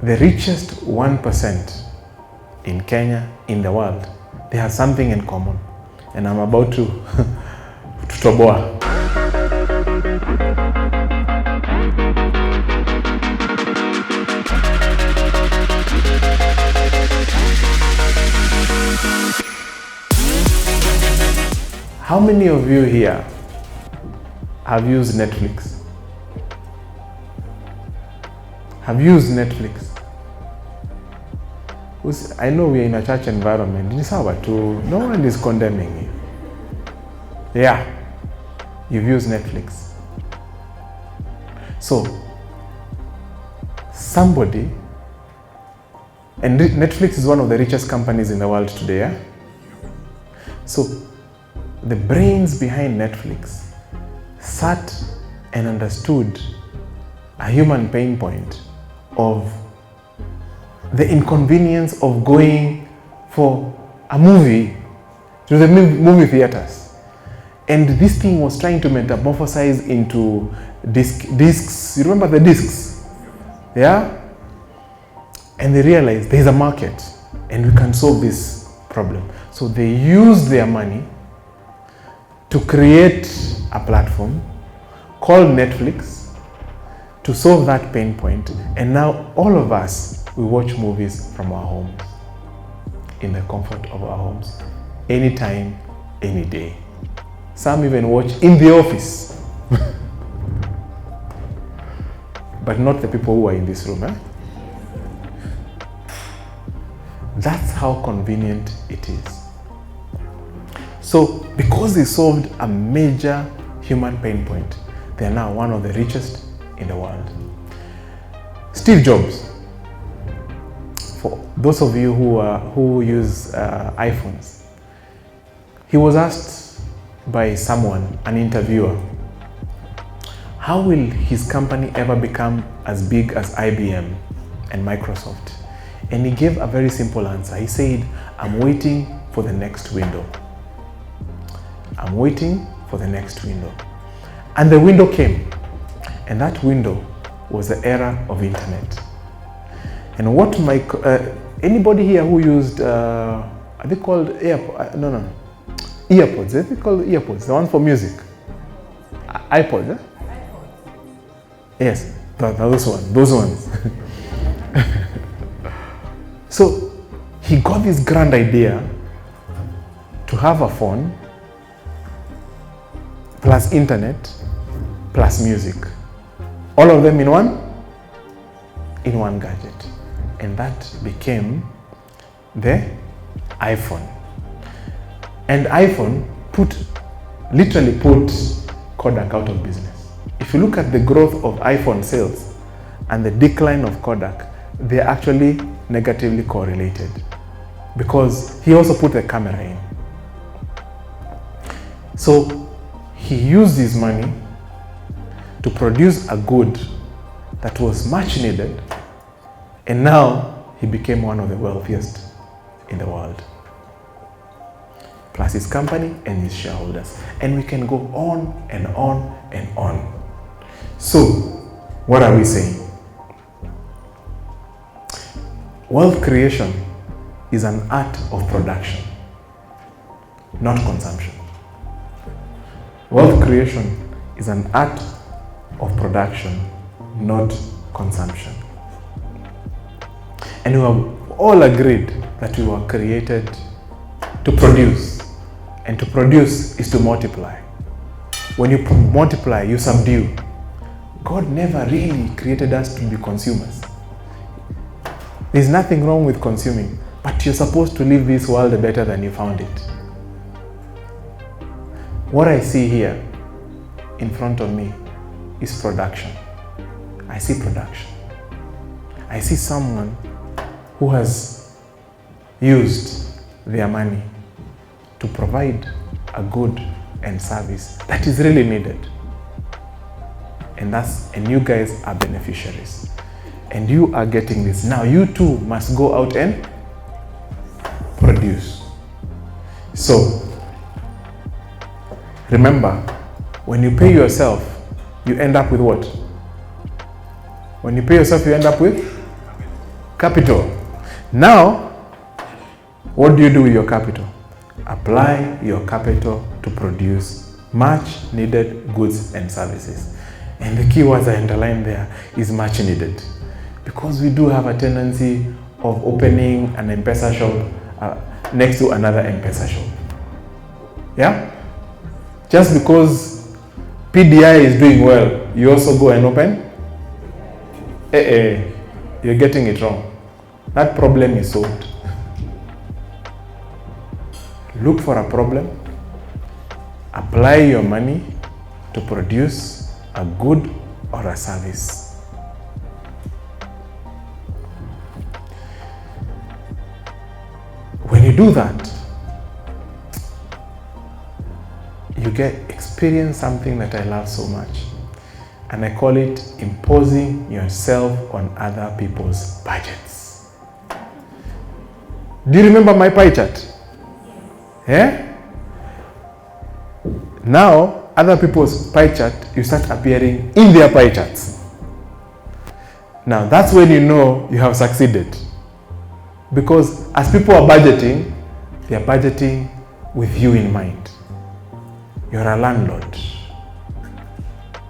the richest 1% in Kenya, in the world, they have something in common. And I'm about to toboa. How many of you here have used Netflix? Have used Netflix? I know we're in a church environment. No one is condemning you. Yeah, you've used Netflix. So, somebody, and Netflix is one of the richest companies in the world today. Yeah? So, the brains behind Netflix sat and understood a human pain point of the inconvenience of going for a movie to the movie theaters. And this thing was trying to metamorphosize into discs. You remember the discs? Yeah? And they realized there's a market and we can solve this problem. So they used their money to create a platform called Netflix to solve that pain point. And now all of us, we watch movies from our homes, in the comfort of our homes, anytime, any day. Some even watch in the office. But not the people who are in this room. That's how convenient it is. So, because they solved a major human pain point, they are now one of the richest in the world. Steve Jobs, for those of you who use iPhones, he was asked by someone, an interviewer, how will his company ever become as big as IBM and Microsoft? And he gave a very simple answer. He said, I'm waiting for the next window. I'm waiting for the next window. And the window came. And that window was the era of internet. And what anybody here who used, are they called earpods? Are they called earpods? The ones for music? iPods, eh? Yes, those ones. So he got this grand idea to have a phone plus internet plus music. All of them in one gadget. And that became the iPhone. And iPhone literally put Kodak out of business. If you look at the growth of iPhone sales and the decline of Kodak, they're actually negatively correlated because he also put the camera in. So he used his money to produce a good that was much needed, and now he became one of the wealthiest in the world. Plus his company and his shareholders. And we can go on and on and on. So, what are we saying? Wealth creation is an art of production, not consumption. Wealth creation is an art of production, not consumption. And we have all agreed that we were created to produce. And to produce is to multiply. When you multiply, you subdue. God never really created us to be consumers. There's nothing wrong with consuming, but you're supposed to leave this world better than you found it. What I see here in front of me is production. I see production. I see someone who has used their money to provide a good and service that is really needed. And you guys are beneficiaries. And you are getting this. Now you too must go out and produce. So, remember, when you pay yourself, you end up with what? When you pay yourself, you end up with Capital. Now, what do you do with your capital? Apply your capital to produce much needed goods and services. And the keywords I underline there is much needed. Because we do have a tendency of opening an M-Pesa shop next to another M-Pesa shop. Yeah? Just because PDI is doing well, you also go and open? You're getting it wrong. That problem is solved. Look for a problem, apply your money to produce a good or a service. When you do that, you experience something that I love so much, and I call it imposing yourself on other people's budgets. Do you remember my pie chart? Yeah? Now, other people's pie chart, you start appearing in their pie charts. Now, that's when you know you have succeeded. Because as people are budgeting, they are budgeting with you in mind. You're a landlord.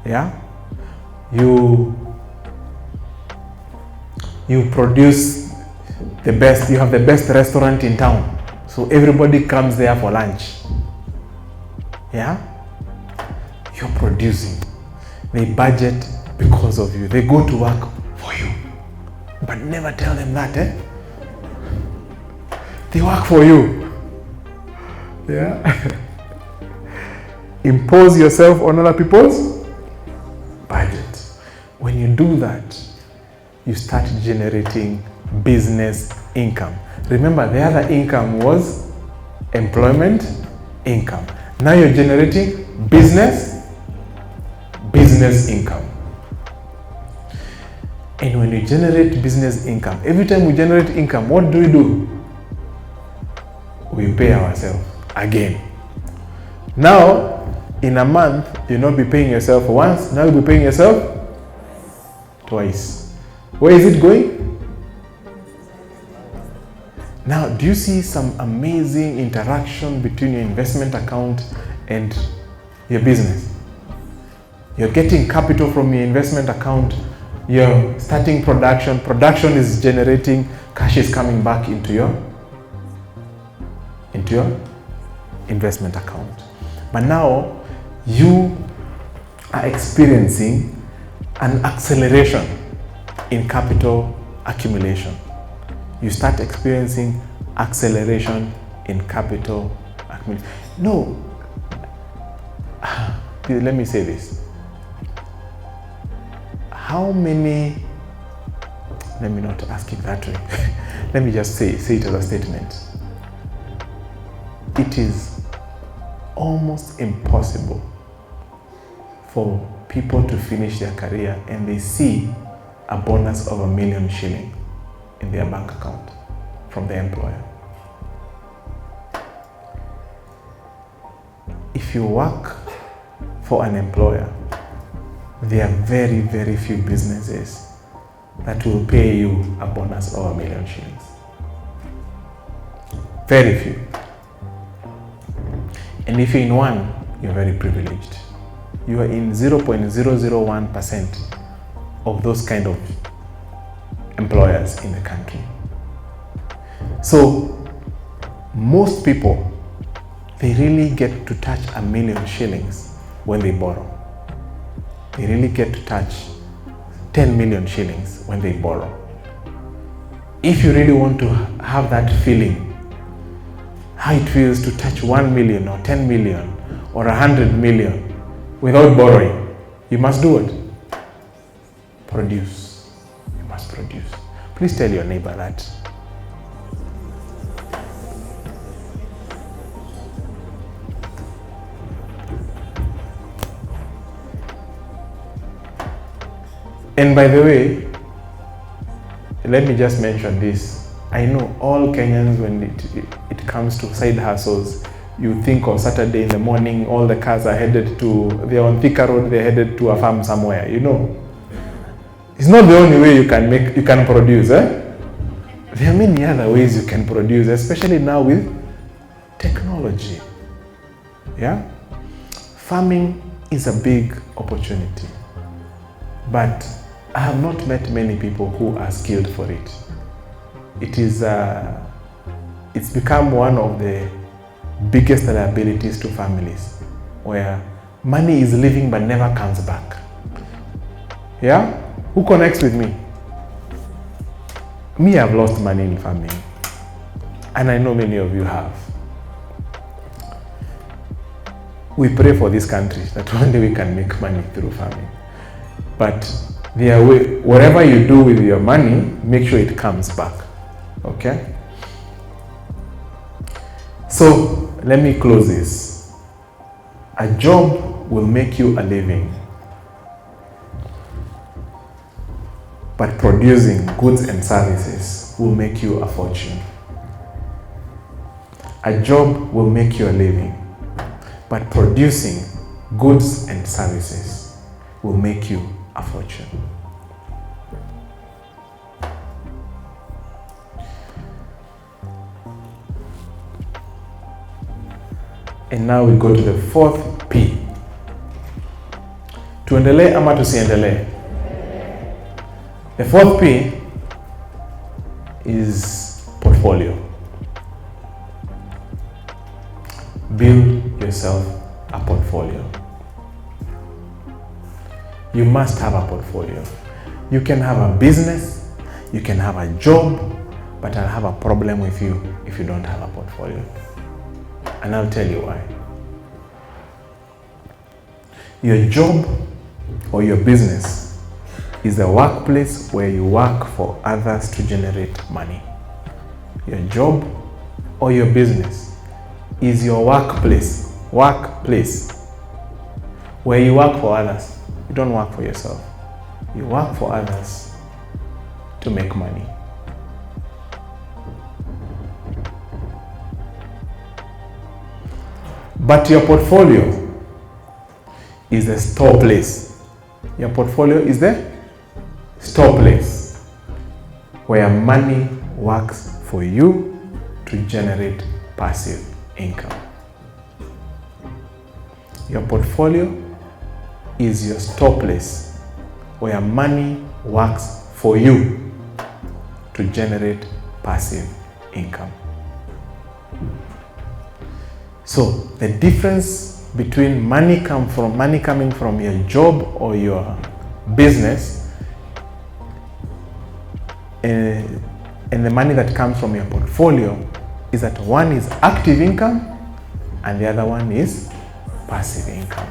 Yeah? You produce the best, you have the best restaurant in town. So everybody comes there for lunch. Yeah? You're producing. They budget because of you. They go to work for you. But never tell them that, eh? They work for you. Yeah? Impose yourself on other people's budget. When you do that, you start generating business income. Remember, the other income was employment income. Now you're generating business income. And when you generate business income, every time we generate income, what do? We pay ourselves again. Now, in a month, you'll not be paying yourself once, now you'll be paying yourself twice. Where is it going? Now, do you see some amazing interaction between your investment account and your business? You're getting capital from your investment account, you're starting production is generating, cash is coming back into your investment account. But now, you are experiencing an acceleration in capital accumulation. You start experiencing acceleration in capital accumulation. No, let me say this. How many, let me not ask it that way. Let me just say it as a statement. It is almost impossible for people to finish their career and they see a bonus of 1 million shilling in their bank account from their employer. If you work for an employer, there are very, very few businesses that will pay you a bonus of 1 million shillings. Very few. And if you're in one, you're very privileged. You are in 0.001% of those kind of employers in the country. So most people, they really get to touch 1 million shillings when they borrow. They really get to touch 10 million shillings when they borrow. If you really want to have that feeling, how it feels to touch 1 million or 10 million or 100 million without borrowing, you must do it. Produce. You must produce. Please tell your neighbor that. And by the way, let me just mention this. I know all Kenyans, when it comes to side hustles, you think of Saturday in the morning, all the cars are headed to, they're on Thika Road, they're headed to a farm somewhere, you know. It's not the only way you can produce, eh? There are many other ways you can produce, especially now with technology. Yeah? Farming is a big opportunity, but I have not met many people who are skilled for it. It's become one of the biggest liabilities to families, where money is leaving but never comes back. Yeah? Who connects with me? Me, I've lost money in farming, and I know many of you have. We pray for this country that one day we can make money through farming. But whatever you do with your money, make sure it comes back. Okay? So let me close this. A job will make you a living, but producing goods and services will make you a fortune. A job will make you a living, but producing goods and services will make you a fortune. And now we go to the fourth P. Tuendelee ama tusiendelee? The fourth P is portfolio. Build yourself a portfolio. You must have a portfolio. You can have a business, you can have a job, but I'll have a problem with you if you don't have a portfolio. And I'll tell you why. Your job or your business is the workplace where you work for others to generate money. Your job or your business is your workplace where you work for others. You don't work for yourself. You work for others to make money. But your portfolio is the store place. Your portfolio is the store place where money works for you to generate passive income. Your portfolio is your store place where money works for you to generate passive income. So the difference between money coming from your job or your business and the money that comes from your portfolio is that one is active income and the other one is passive income.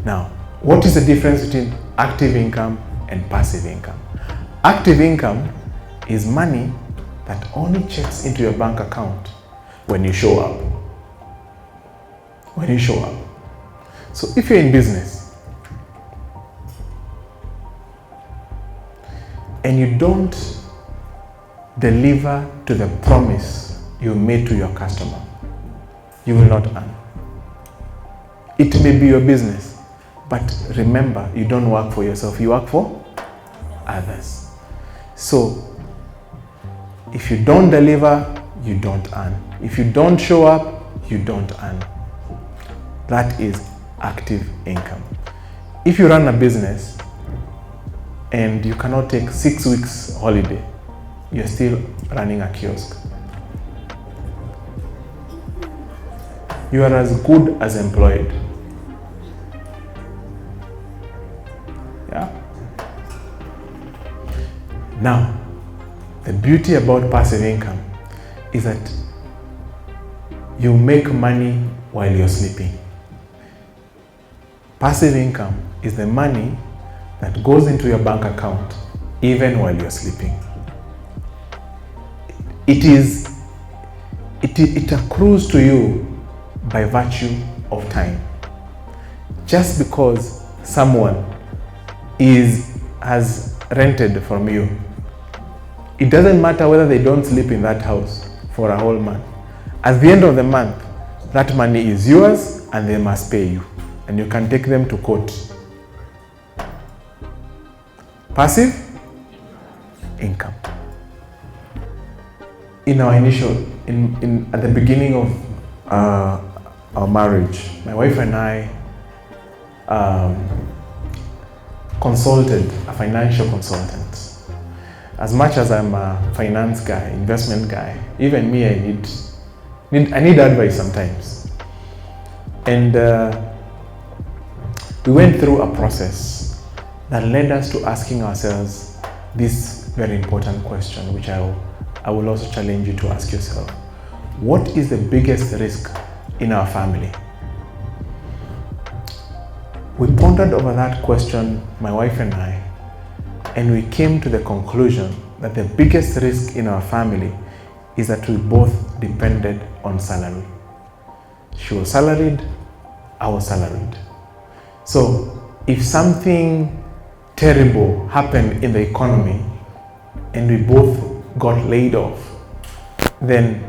Now, what is the difference between active income and passive income? Active income is money that only checks into your bank account when you show up. When you show up. So if you're in business and you don't deliver to the promise you made to your customer, you will not earn. It may be your business, but remember, you don't work for yourself, you work for others. So if you don't deliver, you don't earn. If you don't show up, you don't earn. That is active income. If you run a business and you cannot take 6 weeks holiday, you're still running a kiosk. You are as good as employed. Yeah? Now, the beauty about passive income is that you make money while you're sleeping. Passive income is the money that goes into your bank account even while you're sleeping. It accrues to you by virtue of time. Just because someone has rented from you, it doesn't matter whether they don't sleep in that house for a whole month. At the end of the month, that money is yours and they must pay you. And you can take them to court. Passive income. in our at the beginning of our marriage, my wife and I consulted a financial consultant. As much as I'm a finance guy, investment guy, even me, I need advice sometimes. And we went through a process that led us to asking ourselves this very important question, which I will also challenge you to ask yourself. What is the biggest risk in our family? We pondered over that question, my wife and I, and we came to the conclusion that the biggest risk in our family is that we both depended on salary. She was salaried, I was salaried. So if something terrible happened in the economy and we both got laid off, then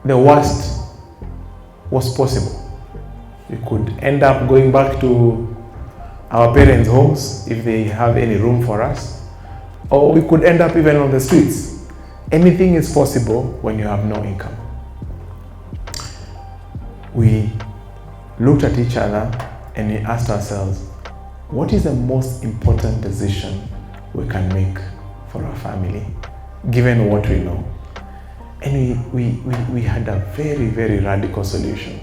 the worst was possible. We could end up going back to our parents' homes if they have any room for us, or we could end up even on the streets. Anything is possible when you have no income. We looked at each other and we asked ourselves, what is the most important decision we can make for our family, given what we know? And we had a very, very radical solution.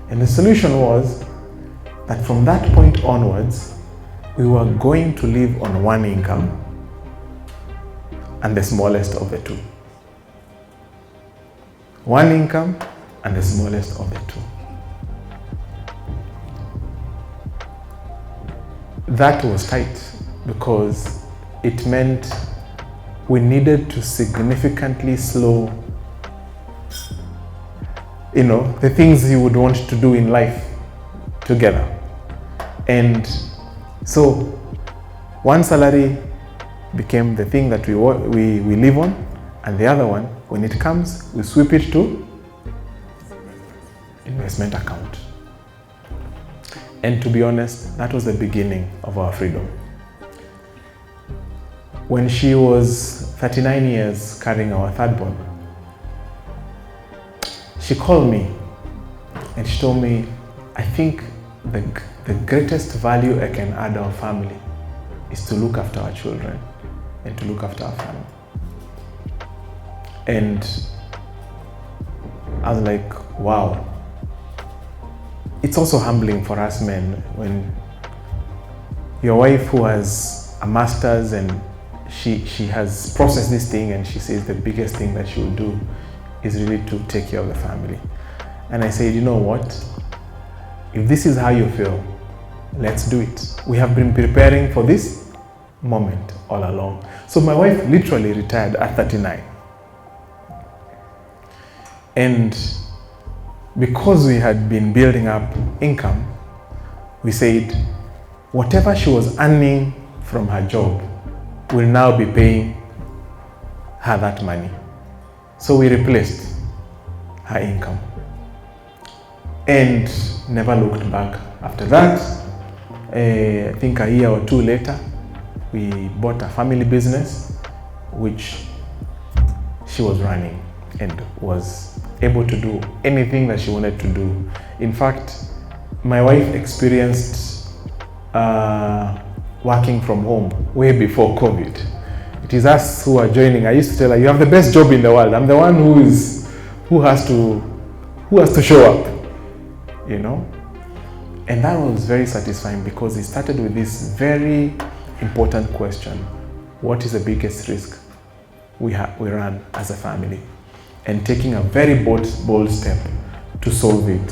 And the solution was that from that point onwards, we were going to live on one income and the smallest of the two. One income and the smallest of the two. That was tight because it meant we needed to significantly slow, the things you would want to do in life together. And so one salary became the thing that we live on, and the other one, when it comes, we sweep it to investment account. And to be honest, that was the beginning of our freedom. When she was 39 years carrying our third born, she called me and she told me, I think the greatest value I can add our family is to look after our children and to look after our family. And I was like, wow. It's also humbling for us men when your wife, who has a master's and she has processed this thing, and she says the biggest thing that she will do is really to take care of the family. And I said, you know what? If this is how you feel, let's do it. We have been preparing for this moment all along. So my wife literally retired at 39. And because we had been building up income, we said whatever she was earning from her job will now be paying her that money. So we replaced her income and never looked back after that. I think a year or two later, we bought a family business which she was running and was able to do anything that she wanted to do. In fact, my wife experienced working from home way before COVID. It is us who are joining. I used to tell her, you have the best job in the world. I'm the one who has to show up, And that was very satisfying because it started with this very important question: what is the biggest risk we run as a family? And taking a very bold step to solve it.